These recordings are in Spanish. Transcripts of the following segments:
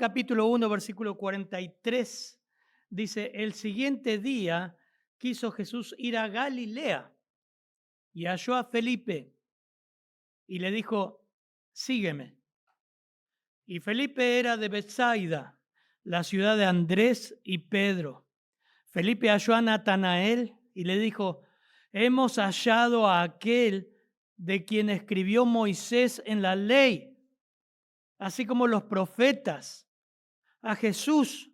capítulo 1, versículo 43, dice, el siguiente día quiso Jesús ir a Galilea y halló a Felipe y le dijo, sígueme. Y Felipe era de Bethsaida, la ciudad de Andrés y Pedro. Felipe halló a Natanael y le dijo, hemos hallado a aquel de quien escribió Moisés en la ley, así como los profetas, a Jesús,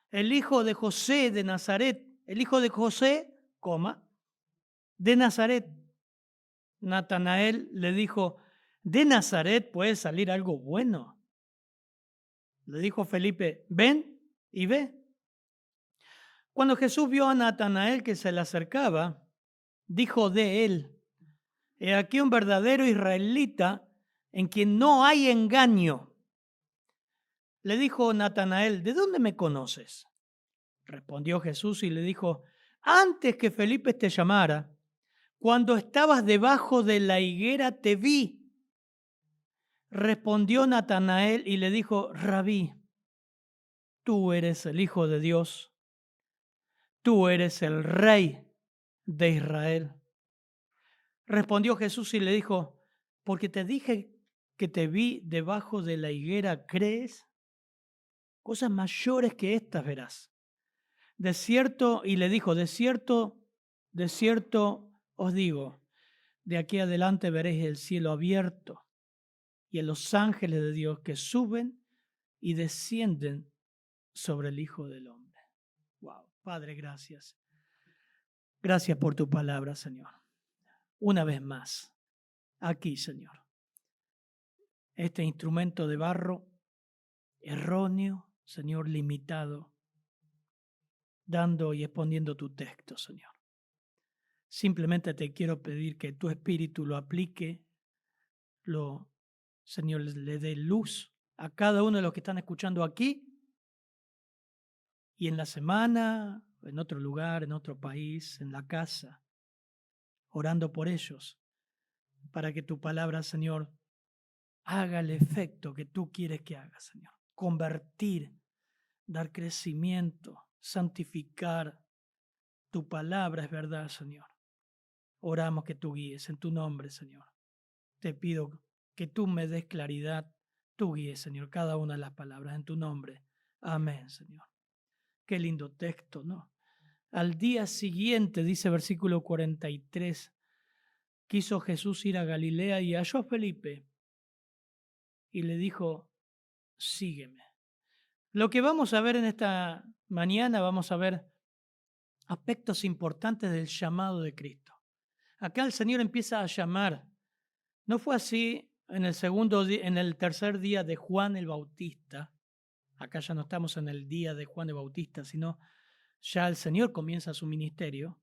el hijo de José de Nazaret, el hijo de José, de Nazaret. Natanael le dijo, de Nazaret puede salir algo bueno. Le dijo Felipe, ven y ve. Cuando Jesús vio a Natanael que se le acercaba, dijo de él, he aquí un verdadero israelita en quien no hay engaño. Le dijo Natanael, ¿de dónde me conoces? Respondió Jesús y le dijo, antes que Felipe te llamara, cuando estabas debajo de la higuera te vi. Respondió Natanael y le dijo, Rabí, tú eres el Hijo de Dios, tú eres el Rey de Israel. Respondió Jesús y le dijo, porque te dije que te vi debajo de la higuera, ¿crees? Cosas mayores que estas verás. De cierto, y le dijo, de cierto os digo, de aquí adelante veréis el cielo abierto y a los ángeles de Dios que suben y descienden sobre el Hijo del Hombre. Wow, Padre, gracias. Gracias por tu palabra, Señor. Una vez más, aquí, Señor, este instrumento de barro erróneo, Señor, limitado, dando y exponiendo tu texto, Señor. Simplemente te quiero pedir que tu Espíritu lo aplique, Señor, le dé luz a cada uno de los que están escuchando aquí y en la semana, en otro lugar, en otro país, en la casa, orando por ellos, para que tu palabra, Señor, haga el efecto que tú quieres que haga, Señor. Convertir, dar crecimiento, santificar. Tu palabra es verdad, Señor. Oramos que tú guíes en tu nombre, Señor. Te pido que tú me des claridad, tú guíes, Señor, cada una de las palabras en tu nombre. Amén, Señor. Qué lindo texto, ¿no? Al día siguiente, dice versículo 43, quiso Jesús ir a Galilea y halló a Felipe y le dijo, sígueme. Lo que vamos a ver en esta mañana, vamos a ver aspectos importantes del llamado de Cristo. Acá el Señor empieza a llamar. No fue así en el tercer día de Juan el Bautista. Acá ya no estamos en el día de Juan el Bautista, sino ya el Señor comienza su ministerio.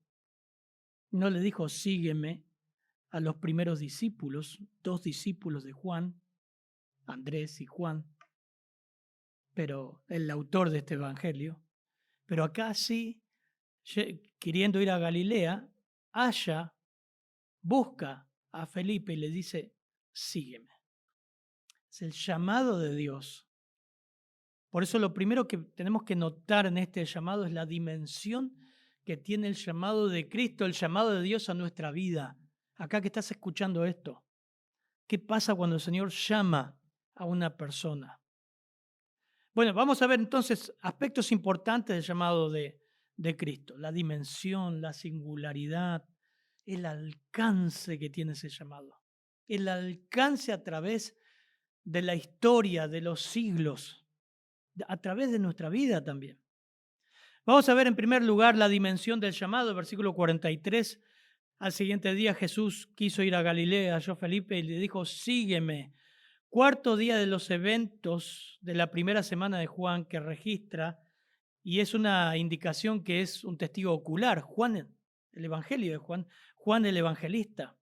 No le dijo, sígueme a los primeros discípulos, 2 discípulos de Juan, Andrés y Juan, pero el autor de este evangelio. Pero acá sí, queriendo ir a Galilea, busca a Felipe y le dice, sígueme. Es el llamado de Dios. Por eso lo primero que tenemos que notar en este llamado es la dimensión que tiene el llamado de Cristo, el llamado de Dios a nuestra vida. Acá que estás escuchando esto, ¿qué pasa cuando el Señor llama a una persona? Bueno, vamos a ver entonces aspectos importantes del llamado de Cristo. La dimensión, la singularidad, el alcance que tiene ese llamado. El alcance a través de la historia, de los siglos, a través de nuestra vida también. Vamos a ver en primer lugar la dimensión del llamado, versículo 43. Al siguiente día Jesús quiso ir a Galilea, halló a Felipe y le dijo, sígueme. Cuarto día de los eventos de la primera semana de Juan que registra, y es una indicación que es un testigo ocular, Juan, el Evangelio de Juan, Juan el Evangelista.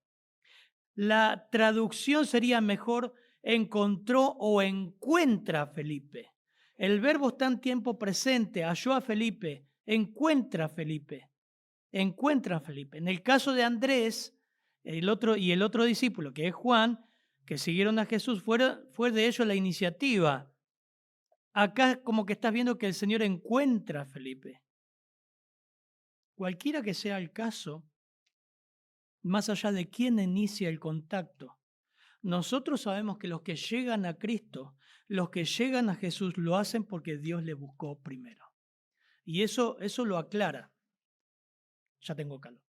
La traducción sería mejor, encontró o encuentra a Felipe. El verbo está en tiempo presente, halló a Felipe, encuentra a Felipe, encuentra a Felipe. En el caso de Andrés, el otro discípulo, que es Juan, que siguieron a Jesús, fue de ellos la iniciativa. Acá como que estás viendo que el Señor encuentra a Felipe. Cualquiera que sea el caso, más allá de quién inicia el contacto, nosotros sabemos que los que llegan a Cristo, los que llegan a Jesús, lo hacen porque Dios le buscó primero. Y eso lo aclara. Ya tengo calor.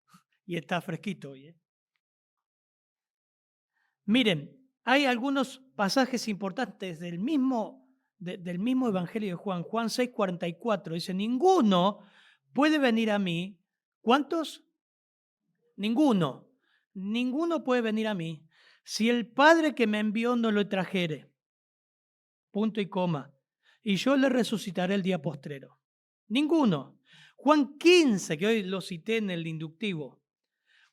Y está fresquito hoy. Miren, hay algunos pasajes importantes del mismo Evangelio de Juan. Juan 6:44 dice, ninguno puede venir a mí. ¿Cuántos? Ninguno. Ninguno puede venir a mí si el Padre que me envió no lo trajere. Punto y coma. Y yo le resucitaré el día postrero. Ninguno. Juan 15, que hoy lo cité en el inductivo.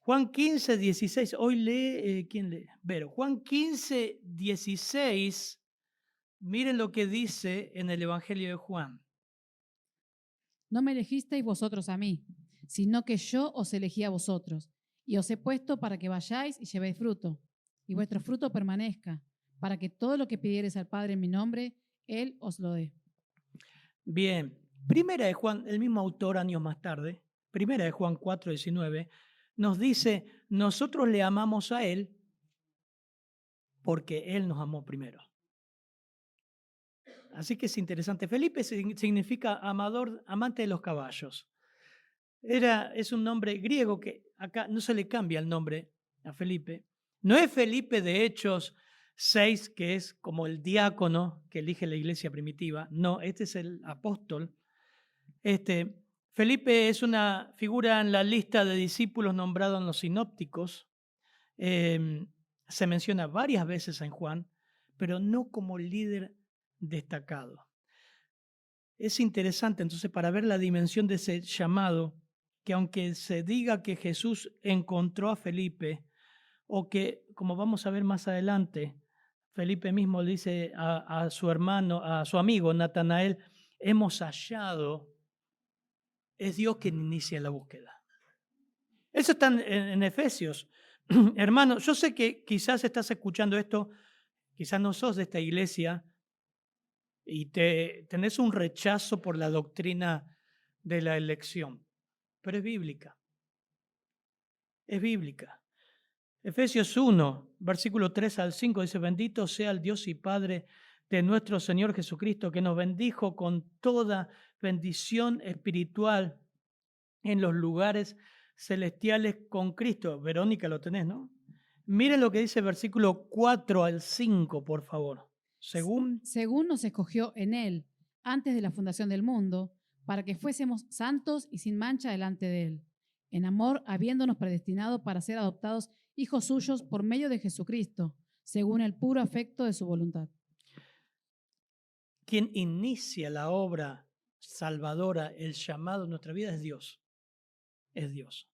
Juan 15, 16. Hoy lee, ¿quién lee? Vero. Juan 15, 16. Miren lo que dice en el Evangelio de Juan. No me elegisteis vosotros a mí, sino que yo os elegí a vosotros, y os he puesto para que vayáis y llevéis fruto, y vuestro fruto permanezca, para que todo lo que pidiereis al Padre en mi nombre, Él os lo dé. Bien. Primera de Juan, el mismo autor años más tarde, Primera de Juan 4, 19, nos dice, nosotros le amamos a Él porque Él nos amó primero. Así que es interesante. Felipe significa amador, amante de los caballos. Es un nombre griego que acá no se le cambia el nombre a Felipe. No es Felipe de Hechos 6, que es como el diácono que elige la iglesia primitiva. No, este es el apóstol. Felipe es una figura en la lista de discípulos nombrados en los sinópticos. Se menciona varias veces en Juan, pero no como líder destacado. Es interesante entonces para ver la dimensión de ese llamado, que aunque se diga que Jesús encontró a Felipe, o que, como vamos a ver más adelante, Felipe mismo le dice a su hermano, a su amigo Natanael, hemos hallado, es Dios quien inicia la búsqueda. Eso está en Efesios. Hermano, yo sé que quizás estás escuchando esto, quizás no sos de esta iglesia y tenés un rechazo por la doctrina de la elección, pero es bíblica. Es bíblica. Efesios 1, versículo 3 al 5 dice, bendito sea el Dios y Padre de nuestro Señor Jesucristo, que nos bendijo con toda bendición espiritual en los lugares celestiales con Cristo. Verónica, lo tenés, ¿no? Miren lo que dice versículo 4 al 5, por favor. Según nos escogió en Él, antes de la fundación del mundo, para que fuésemos santos y sin mancha delante de Él, en amor habiéndonos predestinado para ser adoptados hijos suyos por medio de Jesucristo, según el puro afecto de su voluntad. quien inicia la obra salvadora, el llamado en nuestra vida es Dios. Es Dios.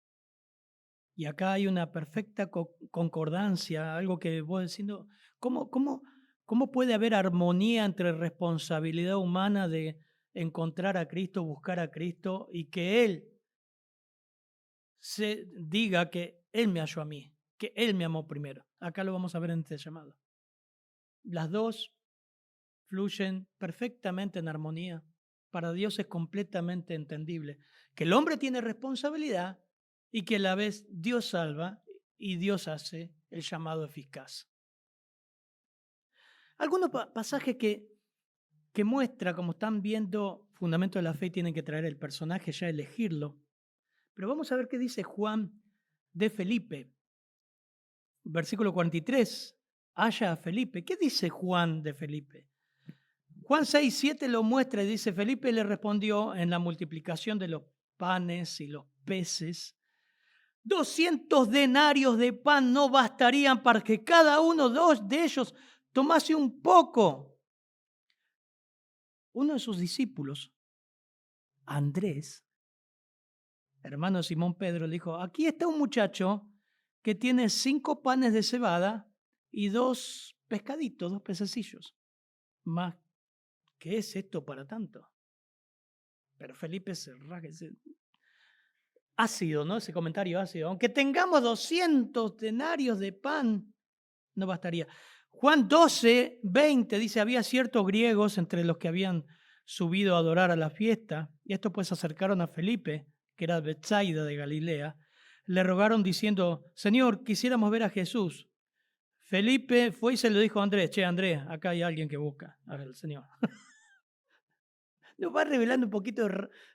Y acá hay una perfecta concordancia, algo que vos diciendo, ¿cómo puede haber armonía entre responsabilidad humana de encontrar a Cristo, buscar a Cristo y que Él se diga que Él me halló a mí, que Él me amó primero? Acá lo vamos a ver en este llamado. Las dos fluyen perfectamente en armonía. Para Dios es completamente entendible que el hombre tiene responsabilidad y que a la vez Dios salva y Dios hace el llamado eficaz. Algunos pasajes que muestra, como están viendo, fundamento de la fe, tienen que traer el personaje, ya elegirlo. Pero vamos a ver qué dice Juan de Felipe. Versículo 43, halla a Felipe. ¿Qué dice Juan de Felipe? Juan 6, 7 lo muestra y dice, Felipe le respondió en la multiplicación de los panes y los peces, 200 denarios de pan no bastarían para que cada uno de ellos tomase un poco. Uno de sus discípulos, Andrés, hermano de Simón Pedro, le dijo, aquí está un muchacho que tiene 5 panes de cebada y 2 pescaditos, 2 pececillos. Más, ¿qué es esto para tanto? Pero Felipe se rasga y dice, ácido, ¿no? Ese comentario ácido. Aunque tengamos 200 denarios de pan, no bastaría. Juan 12, 20 dice, había ciertos griegos entre los que habían subido a adorar a la fiesta, y estos pues se acercaron a Felipe, que era de Betsaida de Galilea, le rogaron diciendo, Señor, quisiéramos ver a Jesús. Felipe fue y se lo dijo a Andrés, che, Andrés, acá hay alguien que busca al Señor. Nos va revelando un poquito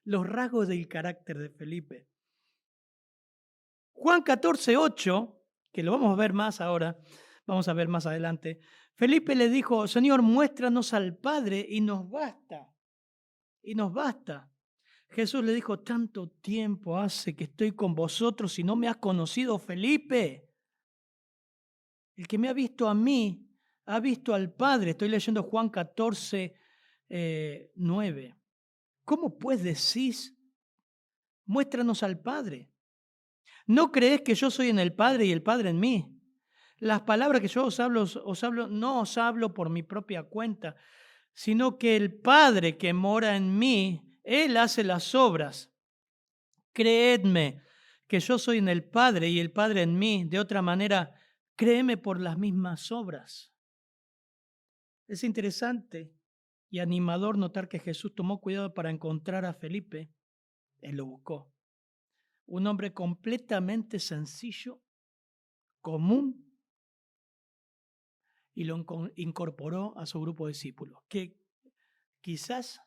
los rasgos del carácter de Felipe. Juan 14, 8, que lo vamos a ver más ahora, vamos a ver más adelante, Felipe le dijo, Señor, muéstranos al Padre y nos basta, y nos basta. Jesús le dijo, tanto tiempo hace que estoy con vosotros y no me has conocido, Felipe. El que me ha visto a mí, ha visto al Padre. Estoy leyendo Juan 14, 9. ¿Cómo pues decís, muéstranos al Padre? ¿No crees que yo soy en el Padre y el Padre en mí? Las palabras que yo os hablo, no os hablo por mi propia cuenta, sino que el Padre que mora en mí, Él hace las obras. Creedme que yo soy en el Padre y el Padre en mí. De otra manera, créeme por las mismas obras. Es interesante y animador notar que Jesús tomó cuidado para encontrar a Felipe. Él lo buscó. Un hombre completamente sencillo, común, y lo incorporó a su grupo de discípulos. Que quizás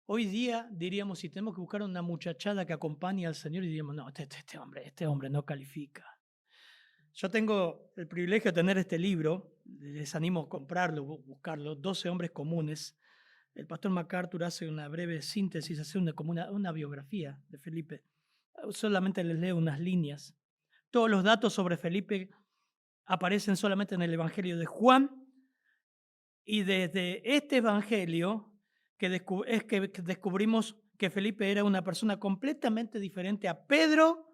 hoy día diríamos, si tenemos que buscar una muchachada que acompañe al Señor, y diríamos, no, este hombre no califica. Yo tengo el privilegio de tener este libro, les animo a comprarlo, buscarlo, 12 hombres comunes. El pastor MacArthur hace una breve síntesis, hace como una biografía de Felipe. Solamente les leo unas líneas. Todos los datos sobre Felipe aparecen solamente en el Evangelio de Juan, y desde este Evangelio es que descubrimos que Felipe era una persona completamente diferente a Pedro,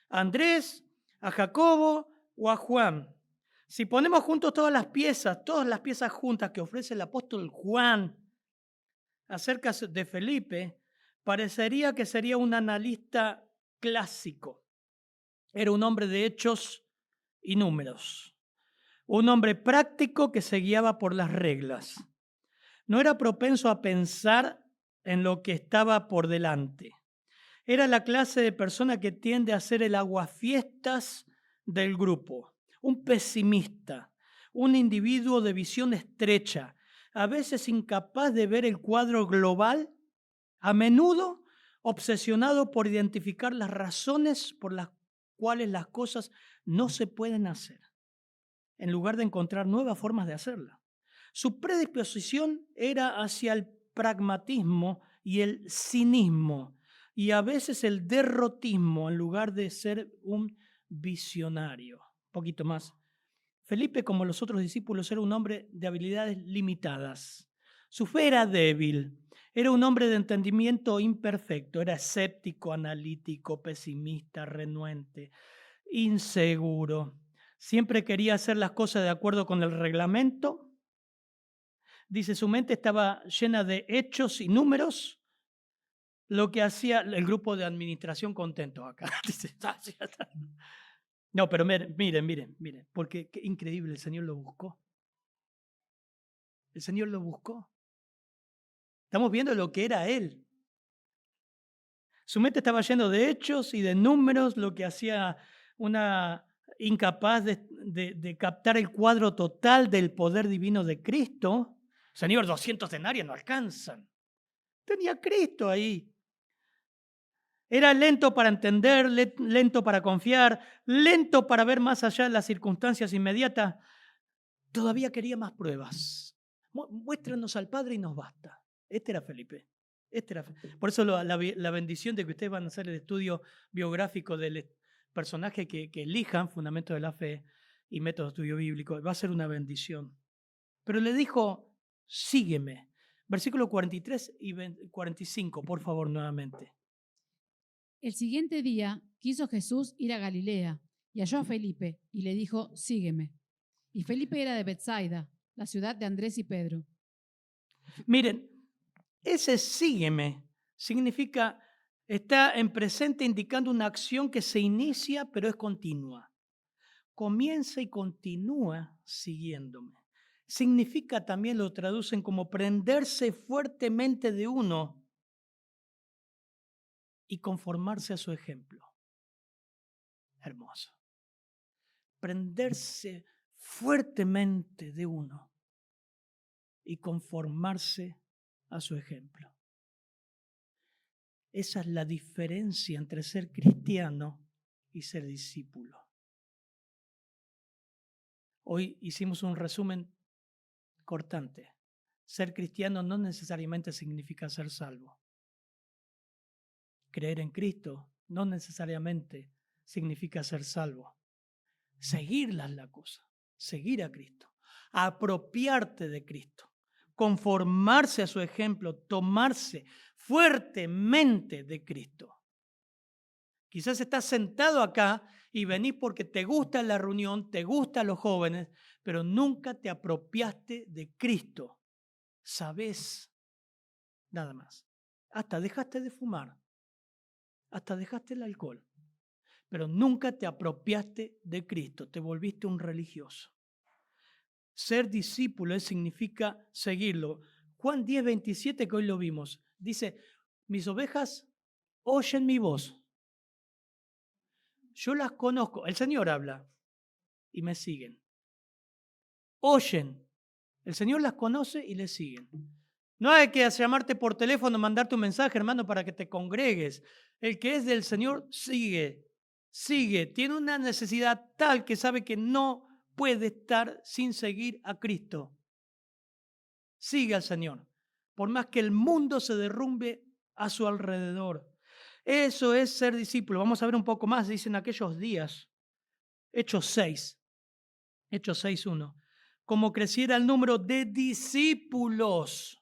a Andrés, a Jacobo o a Juan. Si ponemos juntos todas las piezas juntas que ofrece el apóstol Juan acerca de Felipe, parecería que sería un analista clásico. Era un hombre de hechos y números. Un hombre práctico que se guiaba por las reglas. No era propenso a pensar en lo que estaba por delante. Era la clase de persona que tiende a ser el aguafiestas del grupo. Un pesimista, un individuo de visión estrecha, a veces incapaz de ver el cuadro global, a menudo obsesionado por identificar las razones por las cuales las cosas no se pueden hacer, en lugar de encontrar nuevas formas de hacerla. Su predisposición era hacia el pragmatismo y el cinismo, y a veces el derrotismo, en lugar de ser un visionario. Un poquito más. Felipe, como los otros discípulos, era un hombre de habilidades limitadas. Su fe era débil. Era un hombre de entendimiento imperfecto. Era escéptico, analítico, pesimista, renuente, inseguro. Siempre quería hacer las cosas de acuerdo con el reglamento. Dice, su mente estaba llena de hechos y números, lo que hacía el grupo de administración contento acá. Dice, no, pero miren, porque qué increíble, el Señor lo buscó. El Señor lo buscó. Estamos viendo lo que era Él. Su mente estaba llena de hechos y de números, lo que hacía una incapaz de captar el cuadro total del poder divino de Cristo. Señor, 200 denarios no alcanzan. Tenía Cristo ahí. Era lento para entender, lento para confiar, lento para ver más allá de las circunstancias inmediatas. Todavía quería más pruebas. Muéstranos al Padre y nos basta. Este era Felipe. Por eso la bendición de que ustedes van a hacer el estudio biográfico del personaje que elijan, Fundamentos de la Fe y Método de Estudio Bíblico, va a ser una bendición. Pero le dijo, sígueme. Versículo 43 y 45, por favor, nuevamente. El siguiente día quiso Jesús ir a Galilea y halló a Felipe y le dijo, sígueme. Y Felipe era de Betsaida, la ciudad de Andrés y Pedro. Miren, ese sígueme significa, está en presente indicando una acción que se inicia pero es continua. comienza y continúa siguiéndome. Significa también, lo traducen como prenderse fuertemente de uno y conformarse a su ejemplo. Hermoso. Prenderse fuertemente de uno y conformarse a su ejemplo. Esa es la diferencia entre ser cristiano y ser discípulo. Hoy hicimos un resumen cortante. Ser cristiano no necesariamente significa ser salvo. Creer en Cristo no necesariamente significa ser salvo. Seguirla es la cosa. Seguir a Cristo. Apropiarte de Cristo. Conformarse a su ejemplo. Tomarse fuertemente de Cristo. Quizás estás sentado acá y venís porque te gusta la reunión, te gustan los jóvenes, pero nunca te apropiaste de Cristo. Sabés nada más. Hasta dejaste de fumar. Hasta dejaste el alcohol. Pero nunca te apropiaste de Cristo. Te volviste un religioso. Ser discípulo significa seguirlo. Juan 10:27, que hoy lo vimos, dice, mis ovejas oyen mi voz. Yo las conozco. El Señor habla y me siguen. Oyen. El Señor las conoce y le siguen. No hay que llamarte por teléfono, mandarte un mensaje, hermano, para que te congregues. El que es del Señor sigue. Tiene una necesidad tal que sabe que no puede estar sin seguir a Cristo. Sigue al Señor. Por más que el mundo se derrumbe a su alrededor. Eso es ser discípulo. Vamos a ver un poco más, dicen aquellos días. Hechos 6:1. Como creciera el número de discípulos.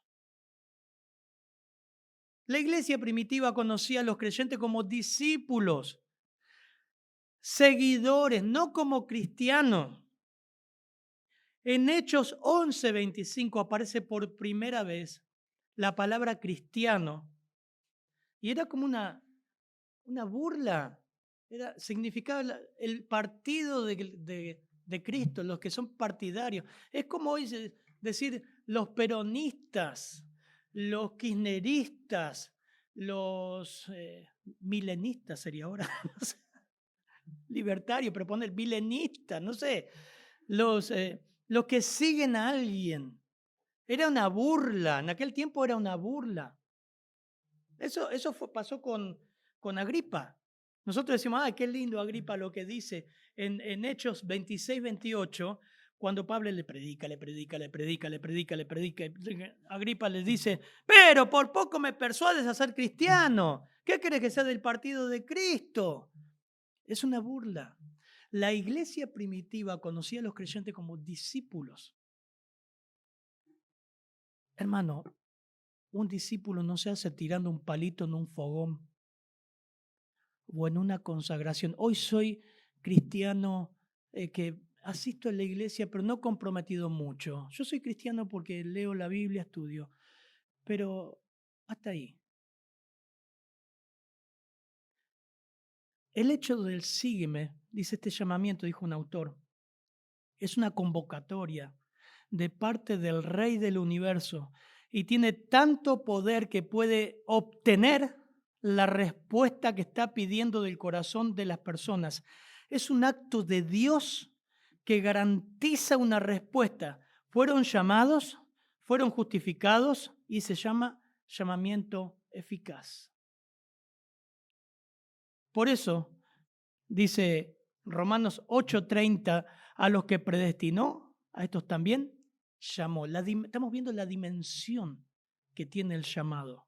La iglesia primitiva conocía a los creyentes como discípulos, seguidores, no como cristianos. En Hechos 11:25 aparece por primera vez la palabra cristiano y era como una burla. Significaba el partido de Cristo, los que son partidarios. Es como hoy decir los peronistas, los kirchneristas, los milenistas sería ahora, no sé, libertario, pero poner milenista, no sé, los que siguen a alguien. Era una burla, en aquel tiempo era una burla. Eso pasó con Agripa. Nosotros decimos, qué lindo Agripa lo que dice en Hechos 26:28, cuando Pablo le predica. Agripa le dice, pero por poco me persuades a ser cristiano. ¿Qué querés que sea del partido de Cristo? Es una burla. La iglesia primitiva conocía a los creyentes como discípulos. Hermano, un discípulo no se hace tirando un palito en un fogón o en una consagración. Hoy soy cristiano que asisto a la iglesia, pero no comprometido mucho. Yo soy cristiano porque leo la Biblia, estudio, pero hasta ahí. El hecho del sígueme, dice este llamamiento, dijo un autor, es una convocatoria de parte del Rey del universo y tiene tanto poder que puede obtener la respuesta que está pidiendo del corazón de las personas. Es un acto de Dios que garantiza una respuesta. Fueron llamados, fueron justificados y se llama llamamiento eficaz. Por eso dice Romanos 8:30, a los que predestinó, a estos también llamó. Estamos viendo la dimensión que tiene el llamado.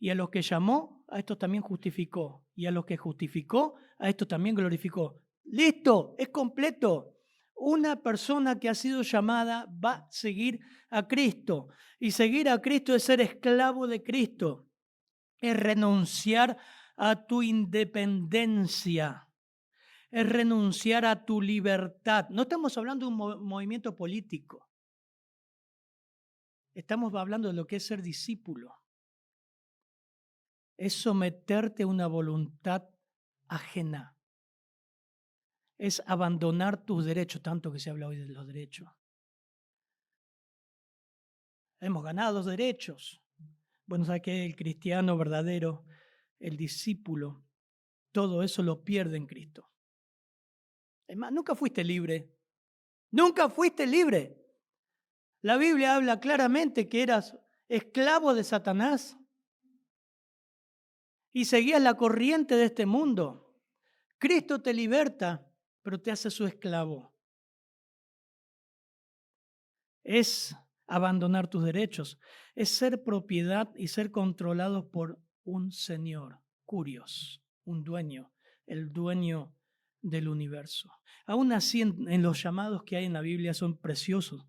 Y a los que llamó, a estos también justificó. Y a los que justificó, a estos también glorificó. ¡Listo! Es completo. Una persona que ha sido llamada va a seguir a Cristo. Y seguir a Cristo es ser esclavo de Cristo. Es renunciar a tu independencia. Es renunciar a tu libertad. No estamos hablando de un movimiento político. Estamos hablando de lo que es ser discípulo. Es someterte a una voluntad ajena. es abandonar tus derechos, tanto que se habla hoy de los derechos. Hemos ganado derechos. Bueno, ¿sabes qué? El cristiano verdadero, el discípulo, todo eso lo pierde en Cristo. Es más, nunca fuiste libre. Nunca fuiste libre. La Biblia habla claramente que eras esclavo de Satanás y seguías la corriente de este mundo. Cristo te liberta, pero te hace su esclavo. Es abandonar tus derechos, es ser propiedad y ser controlados por un señor, Curios, un dueño, el dueño del universo. Aún así, en los llamados que hay en la Biblia son preciosos.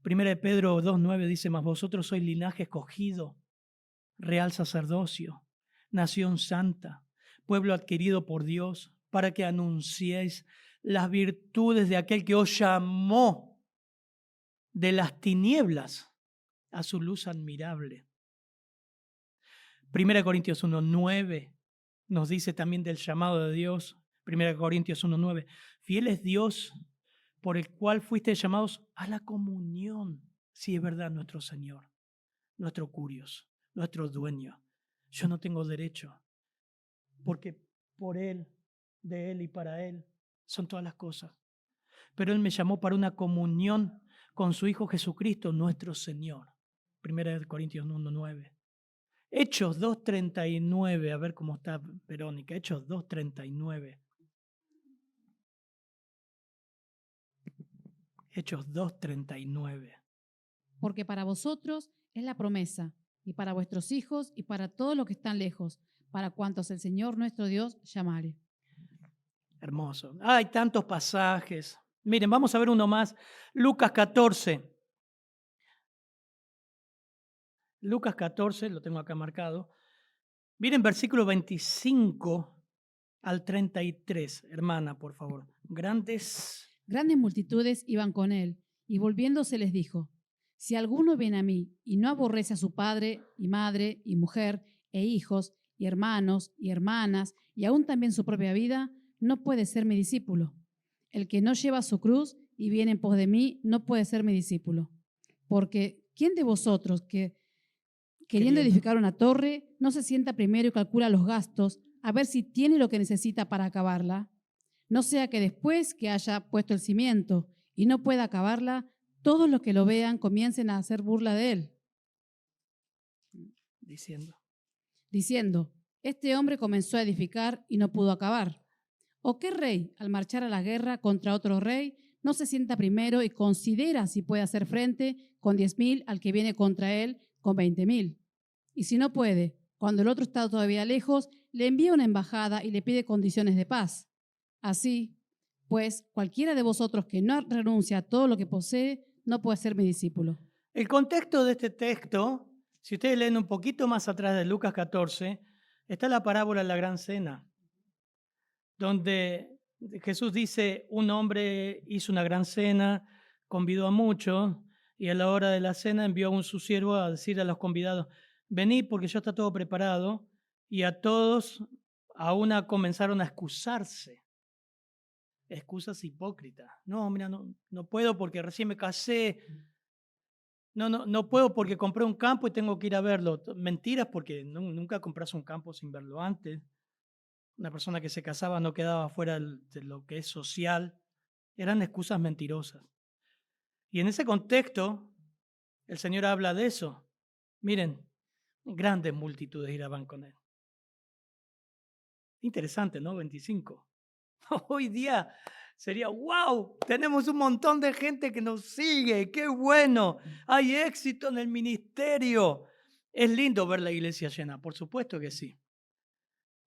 Primera de Pedro 2:9 dice, mas vosotros sois linaje escogido, real sacerdocio, nación santa, pueblo adquirido por Dios, para que anunciéis las virtudes de aquel que os llamó de las tinieblas a su luz admirable. Primera de Corintios 1:9 nos dice también del llamado de Dios. Primera de Corintios 1:9, fiel es Dios por el cual fuiste llamados a la comunión. Sí, es verdad, nuestro Señor, nuestro Curios, nuestro dueño. Yo no tengo derecho, porque por Él, de Él y para Él son todas las cosas. Pero Él me llamó para una comunión con su Hijo Jesucristo, nuestro Señor. Primera de Corintios 1:9. Hechos 2:39, a ver cómo está Verónica. Hechos 2:39. Hechos 2:39. Porque para vosotros es la promesa, y para vuestros hijos, y para todos los que están lejos, para cuantos el Señor nuestro Dios llamare. Hermoso. Hay tantos pasajes. Miren, vamos a ver uno más. Lucas 14. Lucas 14, lo tengo acá marcado. Miren versículo 25 al 33. Hermana, por favor. Grandes multitudes iban con él, y volviéndose les dijo, si alguno viene a mí y no aborrece a su padre y madre y mujer e hijos y hermanos y hermanas y aún también su propia vida, no puede ser mi discípulo. El que no lleva su cruz y viene en pos de mí no puede ser mi discípulo. Porque ¿quién de vosotros que queriendo edificar una torre no se sienta primero y calcula los gastos a ver si tiene lo que necesita para acabarla? No sea que después que haya puesto el cimiento y no pueda acabarla, todos los que lo vean comiencen a hacer burla de él, diciendo, este hombre comenzó a edificar y no pudo acabar. ¿O qué rey, al marchar a la guerra contra otro rey, no se sienta primero y considera si puede hacer frente con 10.000 al que viene contra él con 20.000? Y si no puede, cuando el otro está todavía lejos, le envía una embajada y le pide condiciones de paz. Así, pues, cualquiera de vosotros que no renuncia a todo lo que posee, no puede ser mi discípulo. El contexto de este texto, si ustedes leen un poquito más atrás de Lucas 14, está la parábola de la Gran Cena, donde Jesús dice, un hombre hizo una gran cena, convidó a muchos, y a la hora de la cena envió a un su siervo a decir a los convidados, venid porque ya está todo preparado, y a todos a una comenzaron a excusarse. Excusas hipócritas. No, mira, no puedo porque recién me casé. No puedo porque compré un campo y tengo que ir a verlo. Mentiras porque nunca compras un campo sin verlo antes. Una persona que se casaba no quedaba fuera de lo que es social. Eran excusas mentirosas. Y en ese contexto, el Señor habla de eso. Miren, grandes multitudes irán con Él. Interesante, ¿no? 25. Hoy día sería, wow, tenemos un montón de gente que nos sigue, qué bueno, hay éxito en el ministerio. Es lindo ver la iglesia llena, por supuesto que sí.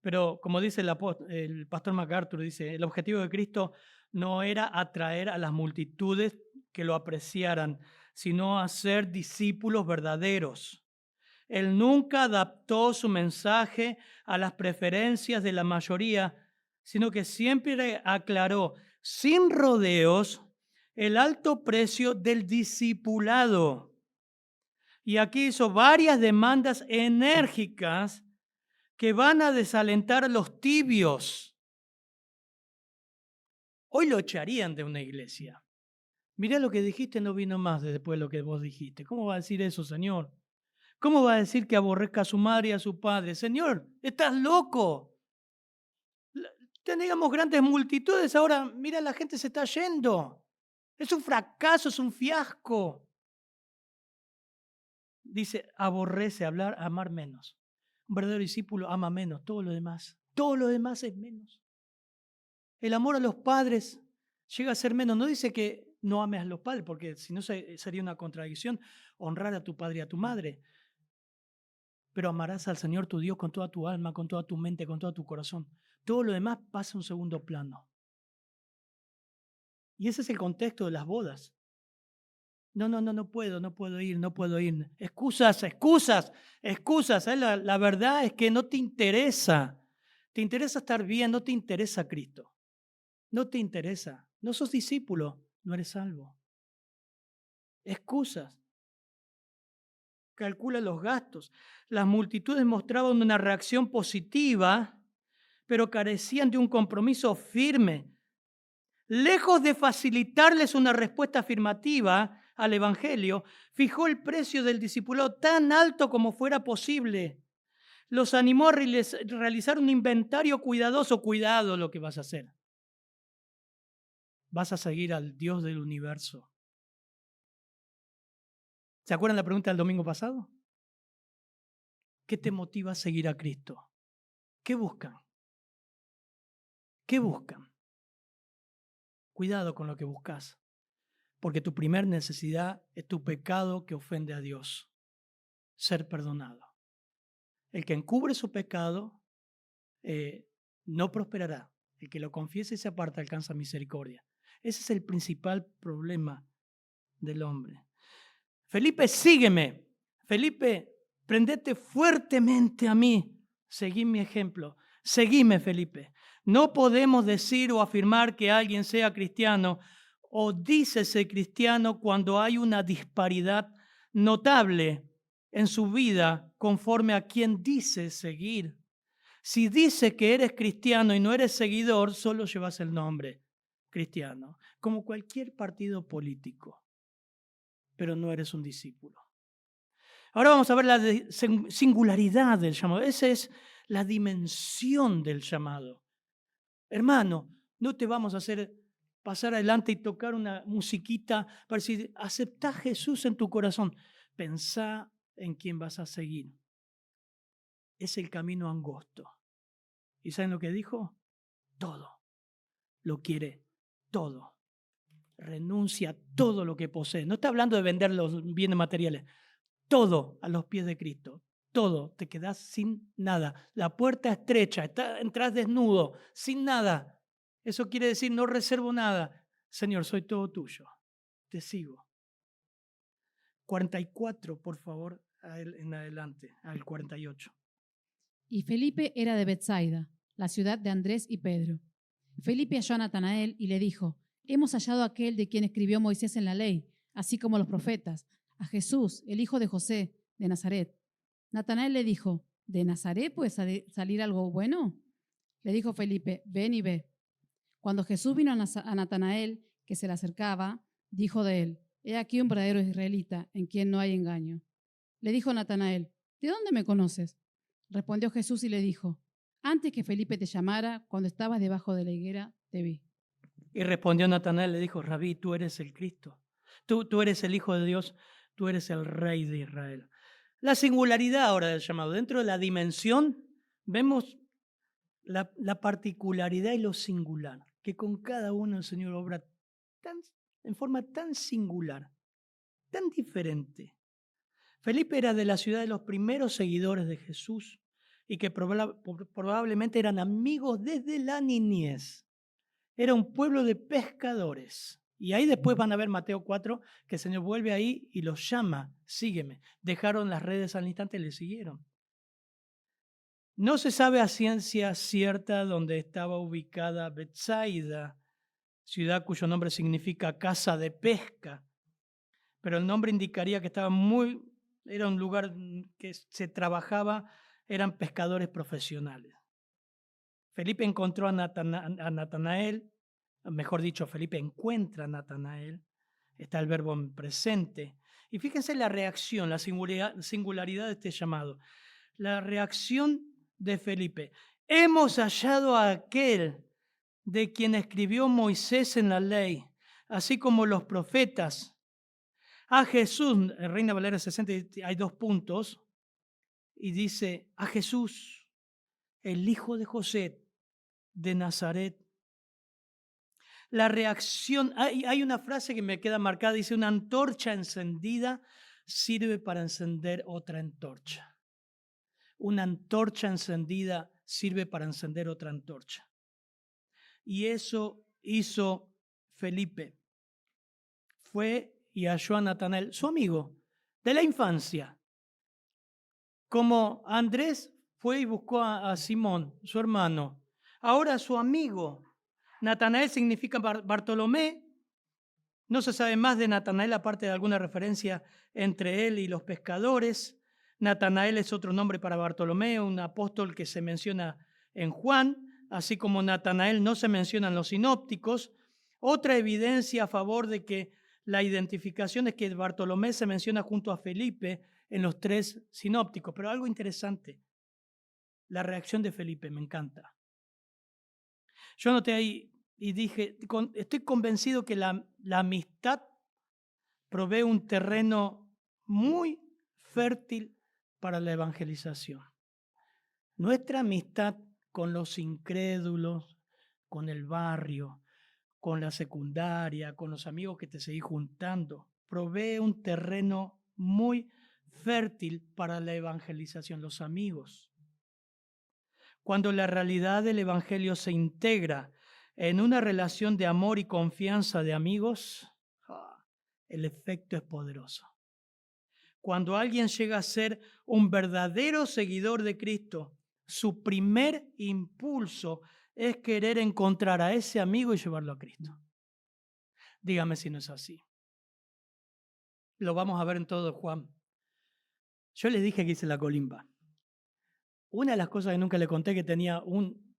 Pero como dice el pastor MacArthur, dice, el objetivo de Cristo no era atraer a las multitudes que lo apreciaran, sino hacer discípulos verdaderos. Él nunca adaptó su mensaje a las preferencias de la mayoría, sino que siempre aclaró, sin rodeos, el alto precio del discipulado. Y aquí hizo varias demandas enérgicas que van a desalentar a los tibios. Hoy lo echarían de una iglesia. Mirá lo que dijiste, no vino más después de lo que vos dijiste. ¿Cómo va a decir eso, Señor? ¿Cómo va a decir que aborrezca a su madre y a su padre? Señor, estás loco. Teníamos grandes multitudes, ahora mira, la gente se está yendo. Es un fracaso, es un fiasco. Dice, aborrece, amar menos. Un verdadero discípulo ama menos, todo lo demás es menos. El amor a los padres llega a ser menos. No dice que no ames a los padres, porque si no sería una contradicción honrar a tu padre y a tu madre. Pero amarás al Señor tu Dios con toda tu alma, con toda tu mente, con todo tu corazón. Todo lo demás pasa a un segundo plano. Y ese es el contexto de las bodas. No puedo ir. Excusas. La verdad es que no te interesa. Te interesa estar bien, no te interesa Cristo. No te interesa. No sos discípulo, no eres salvo. Excusas. Calcula los gastos. Las multitudes mostraban una reacción positiva, pero carecían de un compromiso firme. Lejos de facilitarles una respuesta afirmativa al Evangelio, fijó el precio del discipulado tan alto como fuera posible. Los animó a realizar un inventario cuidadoso. Cuidado lo que vas a hacer. Vas a seguir al Dios del universo. ¿Se acuerdan la pregunta del domingo pasado? ¿Qué te motiva a seguir a Cristo? ¿Qué buscan? ¿Qué buscan? Cuidado con lo que buscas, porque tu primer necesidad es tu pecado que ofende a Dios, ser perdonado. El que encubre su pecado no prosperará. El que lo confiese y se aparta alcanza misericordia. Ese es el principal problema del hombre. Felipe, sígueme. Felipe, prendete fuertemente a mí. Seguí mi ejemplo. Seguime, Felipe. No podemos decir o afirmar que alguien sea cristiano o dícese cristiano cuando hay una disparidad notable en su vida conforme a quien dice seguir. Si dice que eres cristiano y no eres seguidor, solo llevas el nombre cristiano, como cualquier partido político, pero no eres un discípulo. Ahora vamos a ver la singularidad del llamado. Esa es la dimensión del llamado. Hermano, no te vamos a hacer pasar adelante y tocar una musiquita para decir, aceptá a Jesús en tu corazón. Pensá en quién vas a seguir. Es el camino angosto. ¿Y saben lo que dijo? Todo. Lo quiere todo. Renuncia a todo lo que posee. No está hablando de vender los bienes materiales. Todo a los pies de Cristo. Todo. Te quedás sin nada. La puerta estrecha. Entrás desnudo, sin nada. Eso quiere decir no reservo nada. Señor, soy todo tuyo. Te sigo. 44, por favor, en adelante, al 48. Y Felipe era de Betsaida, la ciudad de Andrés y Pedro. Felipe halló a Natanael y le dijo, hemos hallado a aquel de quien escribió Moisés en la ley, así como los profetas, a Jesús, el hijo de José, de Nazaret. Natanael le dijo, ¿de Nazaret puede salir algo bueno? Le dijo Felipe, ven y ve. Cuando Jesús vino a Natanael, que se le acercaba, dijo de él, he aquí un verdadero israelita, en quien no hay engaño. Le dijo Natanael, ¿de dónde me conoces? Respondió Jesús y le dijo, antes que Felipe te llamara, cuando estabas debajo de la higuera, te vi. Y respondió Natanael, le dijo, Rabí, tú eres el Cristo, tú eres el Hijo de Dios, tú eres el Rey de Israel. La singularidad ahora del llamado, dentro de la dimensión, vemos la particularidad y lo singular, que con cada uno el Señor obra en forma tan singular, tan diferente. Felipe era de la ciudad de los primeros seguidores de Jesús y que probablemente eran amigos desde la niñez. Era un pueblo de pescadores. Y ahí después van a ver Mateo 4, que el Señor vuelve ahí y los llama, sígueme. Dejaron las redes al instante y le siguieron. No se sabe a ciencia cierta dónde estaba ubicada Betsaida, ciudad cuyo nombre significa casa de pesca, pero el nombre indicaría que era un lugar que se trabajaba, eran pescadores profesionales. Felipe encontró a Natanael mejor dicho, Felipe encuentra a Natanael, está el verbo en presente. Y fíjense la reacción, la singularidad de este llamado. La reacción de Felipe. Hemos hallado a aquel de quien escribió Moisés en la ley, así como los profetas. A Jesús, en Reina Valera 60 hay 2 puntos, y dice, a Jesús, el hijo de José de Nazaret. La reacción, hay una frase que me queda marcada, dice, una antorcha encendida sirve para encender otra antorcha. Una antorcha encendida sirve para encender otra antorcha. Y eso hizo Felipe. Fue y halló a Natanael, su amigo de la infancia. Como Andrés fue y buscó a Simón, su hermano. Ahora su amigo. Natanael significa Bartolomé. No se sabe más de Natanael aparte de alguna referencia entre él y los pescadores. Natanael es otro nombre para Bartolomé, un apóstol que se menciona en Juan, así como Natanael no se menciona en los sinópticos. Otra evidencia a favor de que la identificación es que Bartolomé se menciona junto a Felipe en los 3 sinópticos. Pero algo interesante, la reacción de Felipe, me encanta. Yo noté ahí y dije, estoy convencido que la amistad provee un terreno muy fértil para la evangelización. Nuestra amistad con los incrédulos, con el barrio, con la secundaria, con los amigos que te seguís juntando, provee un terreno muy fértil para la evangelización, los amigos. Cuando la realidad del evangelio se integra en una relación de amor y confianza de amigos, el efecto es poderoso. Cuando alguien llega a ser un verdadero seguidor de Cristo, su primer impulso es querer encontrar a ese amigo y llevarlo a Cristo. Dígame si no es así. Lo vamos a ver en todo Juan. Yo les dije que hice la colimba. Una de las cosas que nunca le conté que tenía un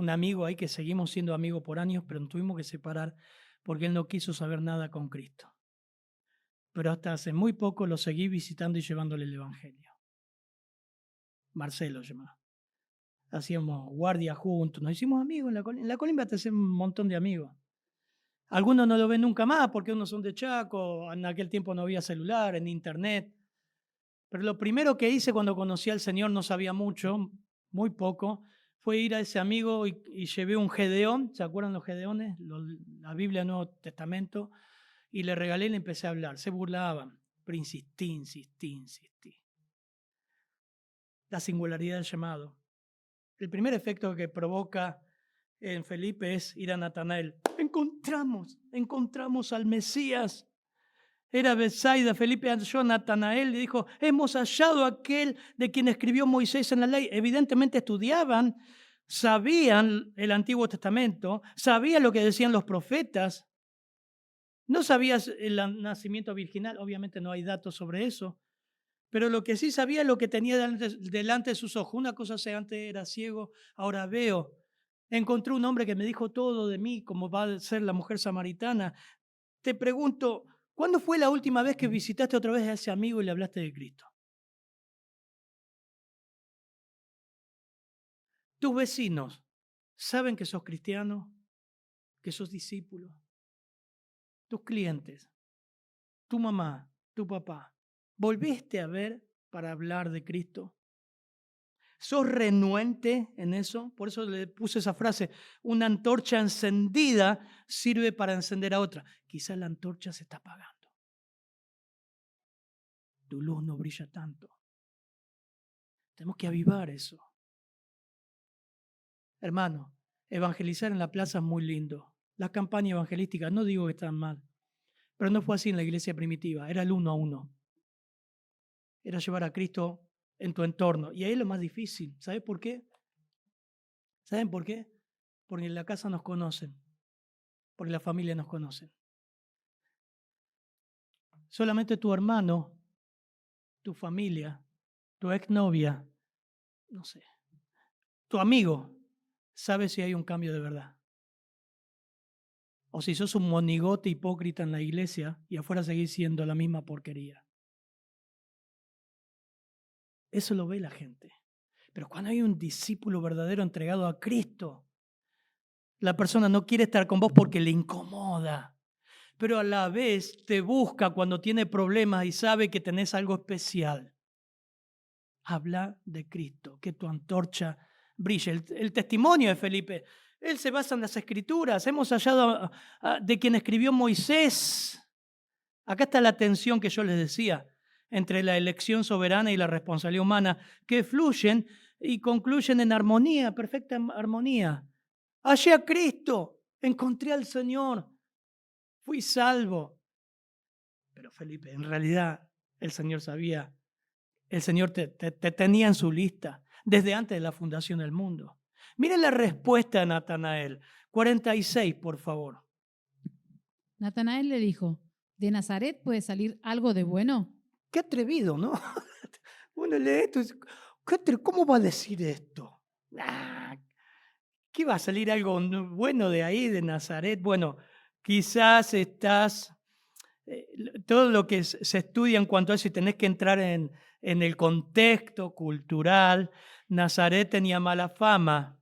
amigo ahí que seguimos siendo amigos por años, pero nos tuvimos que separar porque él no quiso saber nada con Cristo. Pero hasta hace muy poco lo seguí visitando y llevándole el Evangelio. Marcelo llamaba. Hacíamos guardia juntos, nos hicimos amigos en la colimba te hacen un montón de amigos. Algunos no lo ven nunca más porque unos son de Chaco, en aquel tiempo no había celular, en internet. Pero lo primero que hice cuando conocí al Señor, no sabía mucho, muy poco, fue ir a ese amigo y llevé un Gedeón, ¿se acuerdan los Gedeones? La Biblia Nuevo Testamento, y le regalé y le empecé a hablar. Se burlaban, pero insistí. La singularidad del llamado. El primer efecto que provoca en Felipe es ir a Natanael. Encontramos al Mesías. Era Betsaida, Felipe halló a Natanael y dijo, hemos hallado a aquel de quien escribió Moisés en la ley. Evidentemente estudiaban, sabían el Antiguo Testamento, sabían lo que decían los profetas. No sabías el nacimiento virginal, obviamente no hay datos sobre eso, pero lo que sí sabía es lo que tenía delante de sus ojos. Una cosa sé, antes era ciego, ahora veo. Encontré un hombre que me dijo todo de mí, como va a ser la mujer samaritana. Te pregunto, ¿cuándo fue la última vez que visitaste otra vez a ese amigo y le hablaste de Cristo? Tus vecinos saben que sos cristiano, que sos discípulo. Tus clientes, tu mamá, tu papá, ¿volviste a ver para hablar de Cristo? ¿Sos renuente en eso? Por eso le puse esa frase, una antorcha encendida sirve para encender a otra. Quizás la antorcha se está apagando. Tu luz no brilla tanto. Tenemos que avivar eso. Hermano, evangelizar en la plaza es muy lindo. Las campañas evangelísticas, no digo que están mal, pero no fue así en la iglesia primitiva, era el 1 a 1. Era llevar a Cristo en tu entorno. Y ahí es lo más difícil. ¿Sabes por qué? ¿Saben por qué? Porque en la casa nos conocen, porque la familia nos conoce. Solamente tu hermano, tu familia, tu exnovia, no sé, tu amigo, sabe si hay un cambio de verdad. o si sos un monigote hipócrita en la iglesia y afuera seguís siendo la misma porquería. Eso lo ve la gente. Pero cuando hay un discípulo verdadero entregado a Cristo, la persona no quiere estar con vos porque le incomoda, pero a la vez te busca cuando tiene problemas y sabe que tenés algo especial. Habla de Cristo, que tu antorcha brille. El testimonio de Felipe, él se basa en las Escrituras. Hemos hallado de quien escribió Moisés. Acá está la tensión que yo les decía entre la elección soberana y la responsabilidad humana, que fluyen y concluyen en armonía, perfecta armonía. Hallé a Cristo, encontré al Señor, fui salvo. Pero Felipe, en realidad el Señor sabía, el Señor te tenía en su lista desde antes de la fundación del mundo. Miren la respuesta de Natanael. 46, por favor. Natanael le dijo, ¿de Nazaret puede salir algo de bueno? Qué atrevido, ¿no? Uno lee esto y dice, ¿cómo va a decir esto? ¿Qué va a salir algo bueno de ahí, de Nazaret? Bueno, quizás todo lo que se estudia en cuanto a eso, y tenés que entrar en el contexto cultural. Nazaret tenía mala fama.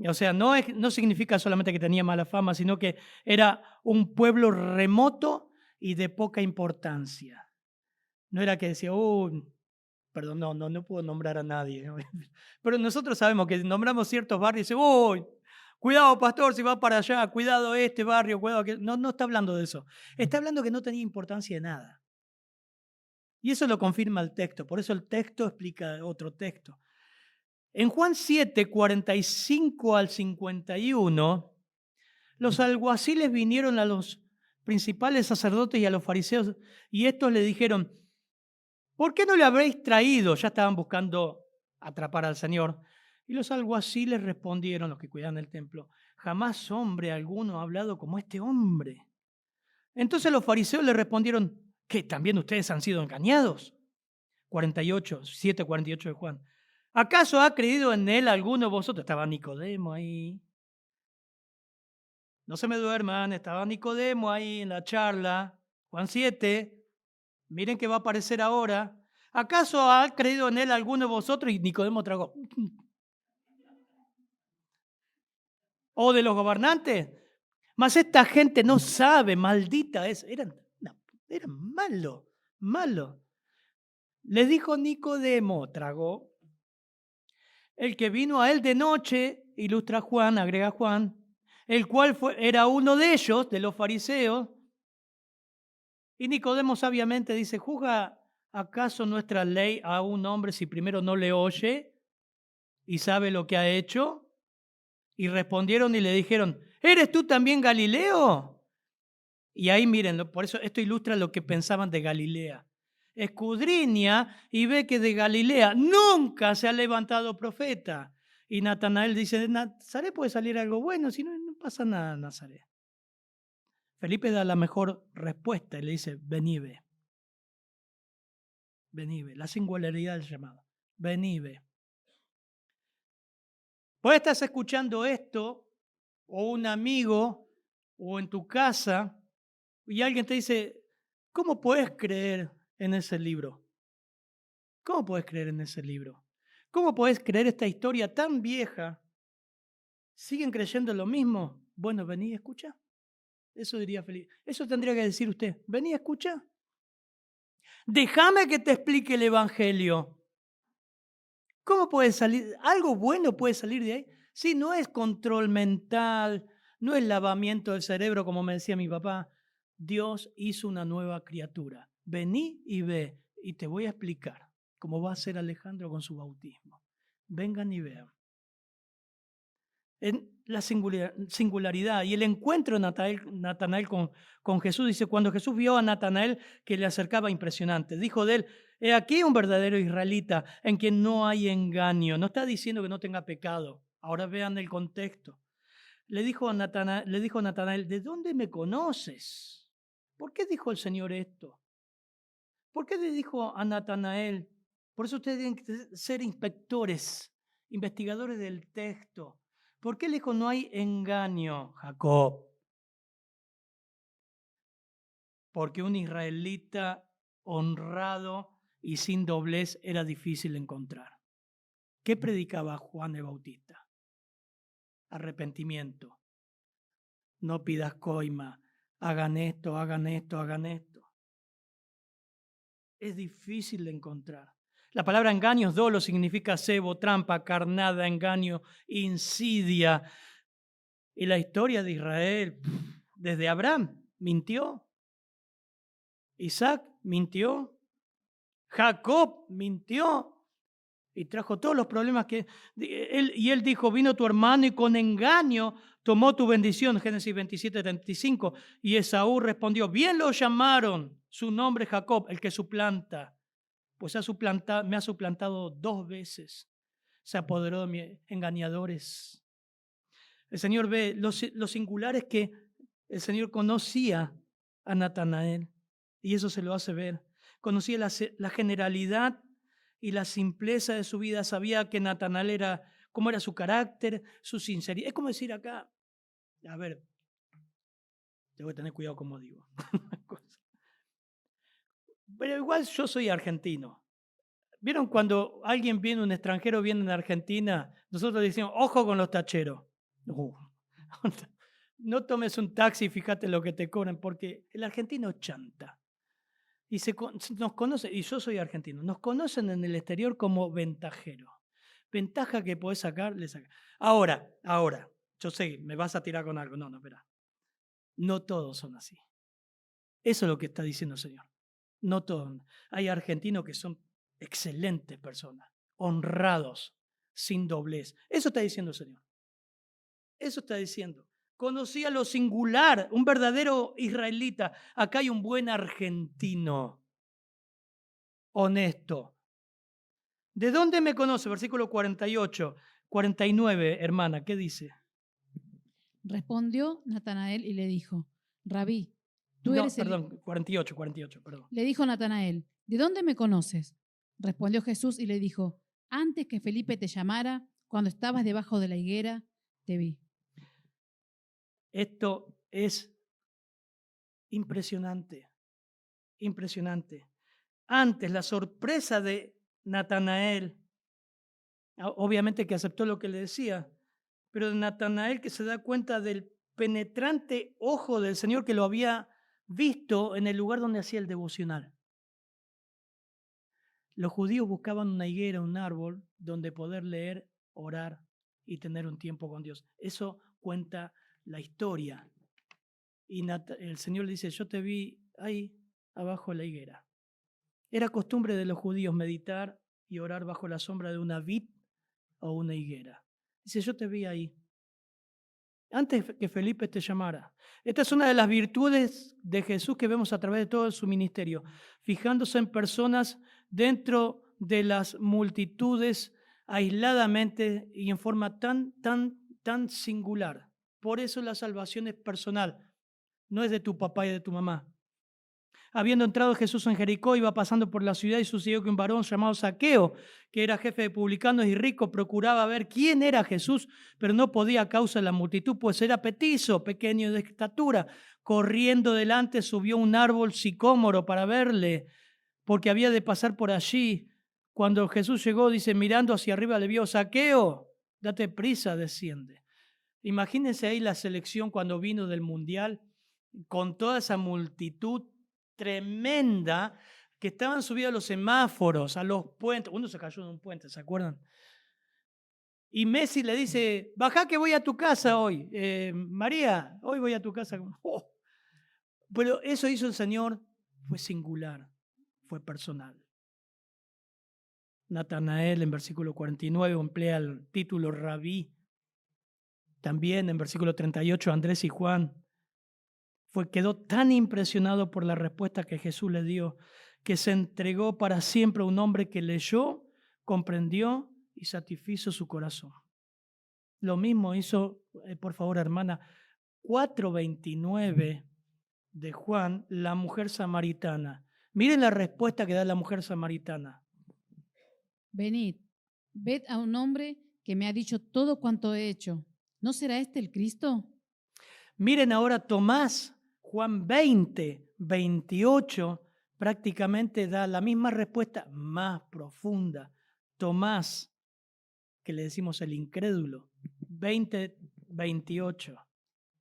O sea, no significa solamente que tenía mala fama, sino que era un pueblo remoto y de poca importancia. No era que decía, perdón, no puedo nombrar a nadie. Pero nosotros sabemos que nombramos ciertos barrios y dice, cuidado pastor si va para allá, cuidado este barrio, cuidado que... No está hablando de eso. Está hablando que no tenía importancia de nada. Y eso lo confirma el texto, por eso el texto explica otro texto. En Juan 7, 45 al 51, los alguaciles vinieron a los principales sacerdotes y a los fariseos y estos le dijeron, ¿por qué no le habréis traído? Ya estaban buscando atrapar al Señor. Y los alguaciles respondieron, los que cuidaban el templo, jamás hombre alguno ha hablado como este hombre. Entonces los fariseos le respondieron, ¿qué? ¿También ustedes han sido engañados? 7:48 de Juan. ¿Acaso ha creído en él alguno de vosotros? Estaba Nicodemo ahí. No se me duerman, estaba Nicodemo ahí en la charla. Juan 7, miren que va a aparecer ahora. ¿Acaso ha creído en él alguno de vosotros? Y Nicodemo tragó. ¿O de los gobernantes? Mas esta gente no sabe, maldita es. Eran malos. Les dijo Nicodemo, tragó. El que vino a él de noche, ilustra Juan, agrega Juan, el cual era uno de ellos, de los fariseos. Y Nicodemo sabiamente dice, ¿juzga acaso nuestra ley a un hombre si primero no le oye y sabe lo que ha hecho? Y respondieron y le dijeron, ¿eres tú también Galileo? Y ahí miren, por eso esto ilustra lo que pensaban de Galilea. Escudriña y ve que de Galilea nunca se ha levantado profeta. Y Natanael dice, de Nazaret puede salir algo bueno, si no, no pasa nada en Nazaret. Felipe da la mejor respuesta y le dice, vení ve. Vení ve, la singularidad del llamado. Vení ve. Vos estás escuchando esto, o un amigo, o en tu casa, y alguien te dice, ¿cómo puedes creer en ese libro? ¿Cómo puedes creer en ese libro? ¿Cómo puedes creer esta historia tan vieja? ¿Siguen creyendo lo mismo? Bueno, vení y escucha. Eso diría Felipe. Eso tendría que decir usted. Vení y escucha. Déjame que te explique el Evangelio. ¿Cómo puede salir? ¿Algo bueno puede salir de ahí? Sí, no es control mental, no es lavamiento del cerebro, como me decía mi papá. Dios hizo una nueva criatura. Vení y ve, y te voy a explicar cómo va a ser Alejandro con su bautismo. Vengan y vean. En la singularidad y el encuentro de Natanael con Jesús, dice, cuando Jesús vio a Natanael que le acercaba impresionante, dijo de él, he aquí un verdadero israelita en quien no hay engaño. No está diciendo que no tenga pecado. Ahora vean el contexto. Le dijo Natanael, ¿de dónde me conoces? ¿Por qué dijo el Señor esto? ¿Por qué le dijo a Natanael? Por eso ustedes tienen que ser inspectores, investigadores del texto. ¿Por qué le dijo no hay engaño, Jacob? porque un israelita honrado y sin doblez era difícil encontrar. ¿Qué predicaba Juan el Bautista? Arrepentimiento. No pidas coima. Hagan esto, hagan esto, hagan esto. Es difícil de encontrar. La palabra engaños, dolo, significa cebo, trampa, carnada, engaño, insidia. Y la historia de Israel, desde Abraham, mintió. Isaac mintió. Jacob mintió. Y trajo todos los problemas que él dijo, vino tu hermano y con engaño tomó tu bendición, Génesis 27:35. Y Esaú respondió, bien lo llamaron, su nombre es Jacob, el que suplanta, pues me ha suplantado 2 veces, se apoderó de mis engañadores. El Señor ve los singulares que el Señor conocía a Natanael, y eso se lo hace ver. Conocía la generalidad y la simpleza de su vida, sabía que Natanael cómo era su carácter, su sinceridad. Es como decir acá, a ver, tengo que tener cuidado como digo. Pero igual yo soy argentino. ¿Vieron cuando alguien viene, un extranjero viene en Argentina? Nosotros decimos, ojo con los tacheros. No tomes un taxi y fíjate lo que te cobran, porque el argentino chanta. Y nos conoce, y yo soy argentino, nos conocen en el exterior como ventajero. Ventaja que podés sacar, le sacás. Ahora, yo sé, me vas a tirar con algo. No, espera. No todos son así. Eso es lo que está diciendo el Señor. No todos. Hay argentinos que son excelentes personas, honrados, sin doblez. Eso está diciendo el Señor. Eso está diciendo. Conocía lo singular, un verdadero israelita. Acá hay un buen argentino, honesto. ¿De dónde me conoce? Versículo 48, 49, hermana, ¿qué dice? Respondió Natanael y le dijo, Rabí, tú No, eres perdón, 48, perdón. Le dijo Natanael, ¿de dónde me conoces? Respondió Jesús y le dijo, antes que Felipe te llamara, cuando estabas debajo de la higuera, te vi. Esto es impresionante, impresionante. Antes, la sorpresa de Natanael, obviamente que aceptó lo que le decía, pero de Natanael que se da cuenta del penetrante ojo del Señor que lo había visto en el lugar donde hacía el devocional. Los judíos buscaban una higuera, un árbol, donde poder leer, orar y tener un tiempo con Dios. Eso cuenta la historia. Y el Señor le dice, yo te vi ahí abajo de la higuera. Era costumbre de los judíos meditar y orar bajo la sombra de una vid o una higuera. Dice, yo te vi ahí, antes que Felipe te llamara. Esta es una de las virtudes de Jesús que vemos a través de todo su ministerio, fijándose en personas dentro de las multitudes aisladamente y en forma tan singular. Por eso la salvación es personal, no es de tu papá y de tu mamá. Habiendo entrado Jesús en Jericó, iba pasando por la ciudad y sucedió que un varón llamado Zaqueo, que era jefe de publicanos y rico, procuraba ver quién era Jesús, pero no podía a causa de la multitud, pues era petizo, pequeño de estatura. Corriendo delante subió un árbol sicómoro para verle, porque había de pasar por allí. Cuando Jesús llegó, dice, mirando hacia arriba le vio, Zaqueo, date prisa, desciende. Imagínense ahí la selección cuando vino del Mundial, con toda esa multitud tremenda que estaban subidos a los semáforos, a los puentes. Uno se cayó de un puente, ¿se acuerdan? Y Messi le dice, bajá que voy a tu casa hoy. María, hoy voy a tu casa. Oh. Pero eso hizo el Señor, fue singular, fue personal. Natanael en versículo 49 emplea el título Rabí. También en versículo 38 Andrés y Juan. Quedó tan impresionado por la respuesta que Jesús le dio, que se entregó para siempre a un hombre que leyó, comprendió y satisfizo su corazón. Lo mismo hizo, por favor, hermana, 4:29 de Juan, la mujer samaritana. Miren la respuesta que da la mujer samaritana. Venid, ved a un hombre que me ha dicho todo cuanto he hecho. ¿No será este el Cristo? Miren ahora Tomás, Juan 20, 28 prácticamente da la misma respuesta más profunda. Tomás, que le decimos el incrédulo, 20, 28.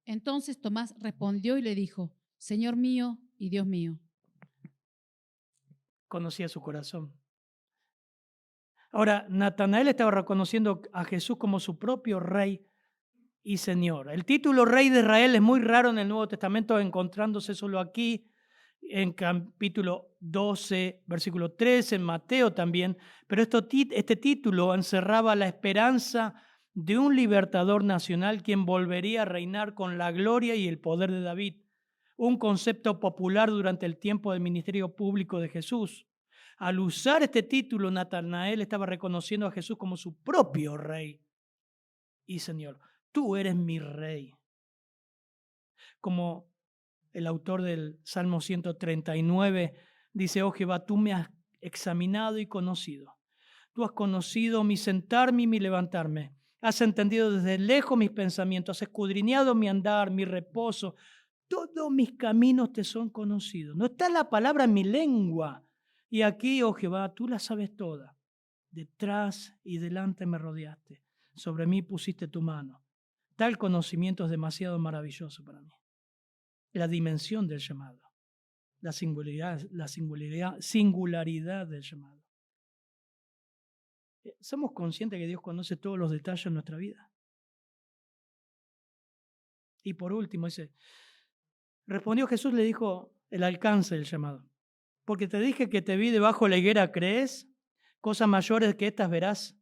Entonces Tomás respondió y le dijo, Señor mío y Dios mío. Conocía su corazón. Ahora, Natanael estaba reconociendo a Jesús como su propio Rey y Señor. El título Rey de Israel es muy raro en el Nuevo Testamento, encontrándose solo aquí, en capítulo 12, versículo 3, en Mateo también, pero este título encerraba la esperanza de un libertador nacional quien volvería a reinar con la gloria y el poder de David, un concepto popular durante el tiempo del ministerio público de Jesús. Al usar este título, Natanael estaba reconociendo a Jesús como su propio Rey y Señor. Tú eres mi Rey. Como el autor del Salmo 139 dice, oh Jehová, tú me has examinado y conocido. Tú has conocido mi sentarme y mi levantarme. Has entendido desde lejos mis pensamientos. Has escudriñado mi andar, mi reposo. Todos mis caminos te son conocidos. No está la palabra en mi lengua. Y aquí, oh Jehová, tú la sabes toda. Detrás y delante me rodeaste. Sobre mí pusiste tu mano. Tal conocimiento es demasiado maravilloso para mí. La dimensión del llamado, la singularidad del llamado. ¿Somos conscientes que Dios conoce todos los detalles de nuestra vida? Y por último, respondió Jesús, le dijo el alcance del llamado. Porque te dije que te vi debajo de la higuera, ¿crees? Cosas mayores que estas verás.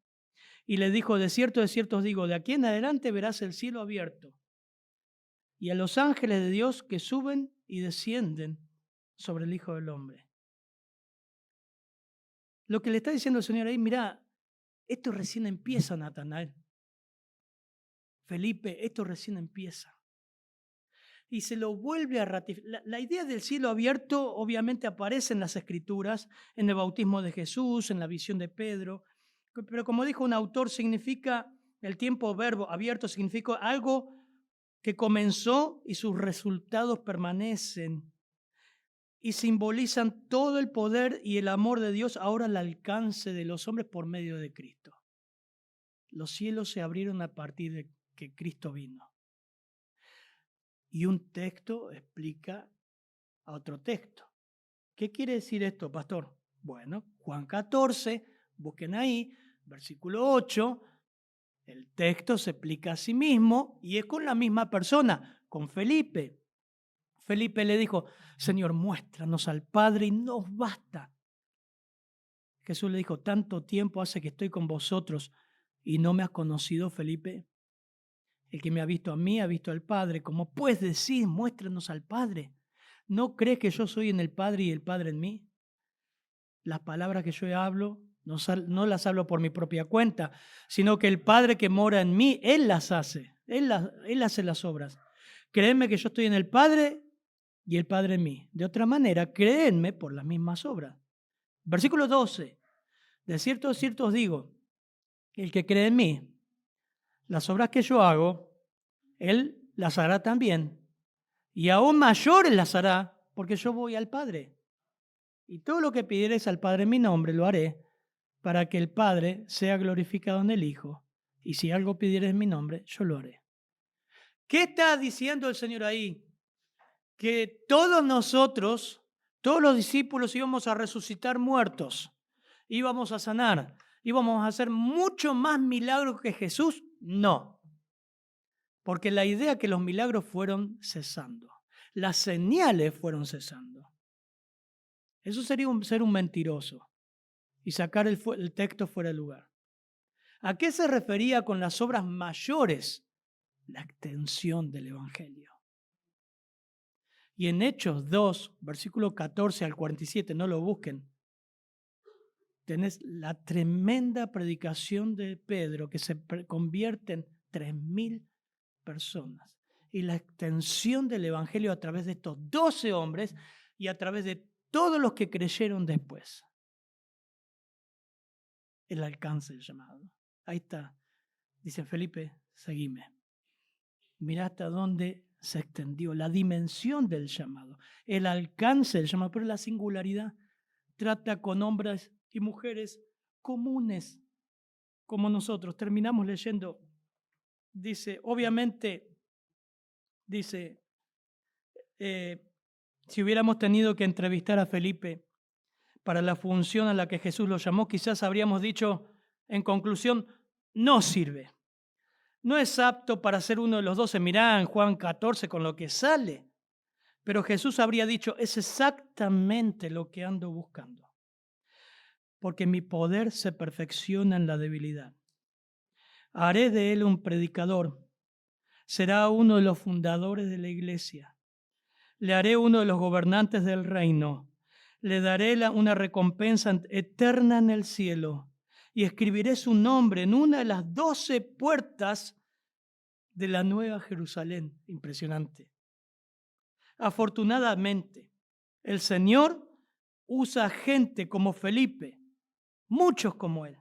Y le dijo, de cierto os digo, de aquí en adelante verás el cielo abierto y a los ángeles de Dios que suben y descienden sobre el Hijo del Hombre. Lo que le está diciendo el Señor ahí, mira, esto recién empieza, Natanael. Felipe, esto recién empieza. Y se lo vuelve a ratificar. La idea del cielo abierto obviamente aparece en las Escrituras, en el bautismo de Jesús, en la visión de Pedro, pero como dijo un autor, significa, el tiempo verbo abierto significa algo que comenzó y sus resultados permanecen y simbolizan todo el poder y el amor de Dios ahora al alcance de los hombres por medio de Cristo. Los cielos se abrieron a partir de que Cristo vino. Y un texto explica a otro texto. ¿Qué quiere decir esto, pastor? Bueno, Juan 14, busquen ahí, versículo 8, el texto se explica a sí mismo y es con la misma persona, con Felipe. Felipe le dijo, Señor, muéstranos al Padre y nos basta. Jesús le dijo, tanto tiempo hace que estoy con vosotros y no me has conocido, Felipe. El que me ha visto a mí ha visto al Padre. ¿Cómo pues decís, muéstranos al Padre? ¿No crees que yo soy en el Padre y el Padre en mí? Las palabras que yo hablo no las hablo por mi propia cuenta, sino que el Padre que mora en mí, Él las hace. Él hace las obras. Créeme que yo estoy en el Padre y el Padre en mí. De otra manera, créenme por las mismas obras. Versículo 12. De cierto os digo, el que cree en mí, las obras que yo hago, Él las hará también. Y aún mayores las hará, porque yo voy al Padre. Y todo lo que pidiereis al Padre en mi nombre, lo haré, para que el Padre sea glorificado en el Hijo. Y si algo pidiereis en mi nombre, yo lo haré. ¿Qué está diciendo el Señor ahí? Que todos nosotros, todos los discípulos íbamos a resucitar muertos, íbamos a sanar, íbamos a hacer mucho más milagros que Jesús. No, porque la idea que los milagros fueron cesando, las señales fueron cesando. Eso sería ser un mentiroso y sacar el texto fuera de lugar. ¿A qué se refería con las obras mayores? La extensión del Evangelio. Y en Hechos 2, versículo 14 al 47, no lo busquen, tenés la tremenda predicación de Pedro que se convierte en 3.000 personas. Y la extensión del Evangelio a través de estos 12 hombres y a través de todos los que creyeron después. El alcance del llamado. Ahí está. Dice Felipe, seguime. Mirá hasta dónde se extendió, la dimensión del llamado, el alcance del llamado, pero la singularidad trata con hombres y mujeres comunes como nosotros. Terminamos leyendo, dice, obviamente, dice, si hubiéramos tenido que entrevistar a Felipe para la función a la que Jesús lo llamó, quizás habríamos dicho, en conclusión, no sirve. No es apto para ser uno de los 12. Mirá en Juan 14 con lo que sale. Pero Jesús habría dicho, es exactamente lo que ando buscando. Porque mi poder se perfecciona en la debilidad. Haré de él un predicador. Será uno de los fundadores de la iglesia. Le haré uno de los gobernantes del reino. Le daré una recompensa eterna en el cielo. Y escribiré su nombre en una de las 12 puertas de la Nueva Jerusalén. Impresionante. Afortunadamente, el Señor usa gente como Felipe, muchos como él.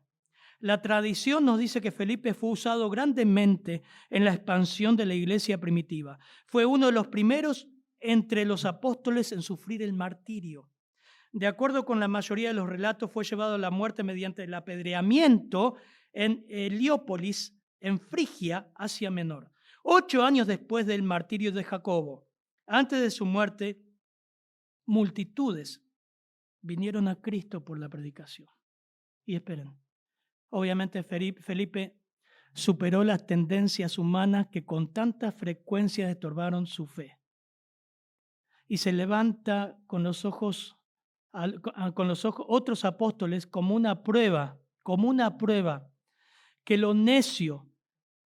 La tradición nos dice que Felipe fue usado grandemente en la expansión de la iglesia primitiva. Fue uno de los primeros entre los apóstoles en sufrir el martirio. De acuerdo con la mayoría de los relatos, fue llevado a la muerte mediante el apedreamiento en Heliópolis, en Frigia, Asia Menor. 8 años después del martirio de Jacobo, antes de su muerte, multitudes vinieron a Cristo por la predicación. Y esperen, obviamente Felipe superó las tendencias humanas que con tanta frecuencia estorbaron su fe. Y se levanta con los ojos otros apóstoles como una prueba que lo necio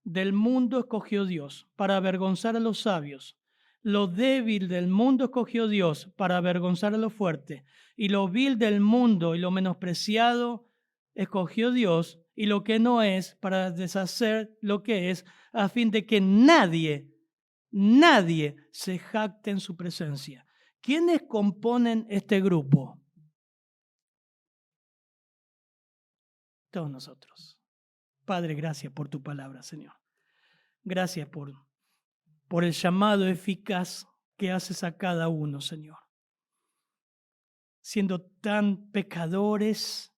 del mundo escogió Dios para avergonzar a los sabios. Lo débil del mundo escogió Dios para avergonzar a lo fuerte. Y lo vil del mundo y lo menospreciado escogió Dios y lo que no es para deshacer lo que es, a fin de que nadie se jacte en su presencia. ¿Quiénes componen este grupo? Todos nosotros. Padre, gracias por tu palabra, Señor. Gracias por el llamado eficaz que haces a cada uno, Señor. Siendo tan pecadores,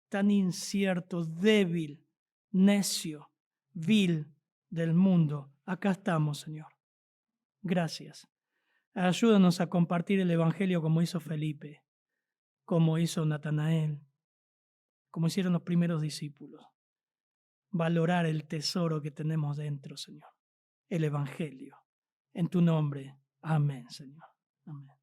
tan inciertos, débil, necio, vil del mundo, acá estamos, Señor. Gracias. Ayúdanos a compartir el Evangelio como hizo Felipe, como hizo Natanael, como hicieron los primeros discípulos. Valorar el tesoro que tenemos dentro, Señor. El Evangelio. En tu nombre. Amén, Señor. Amén.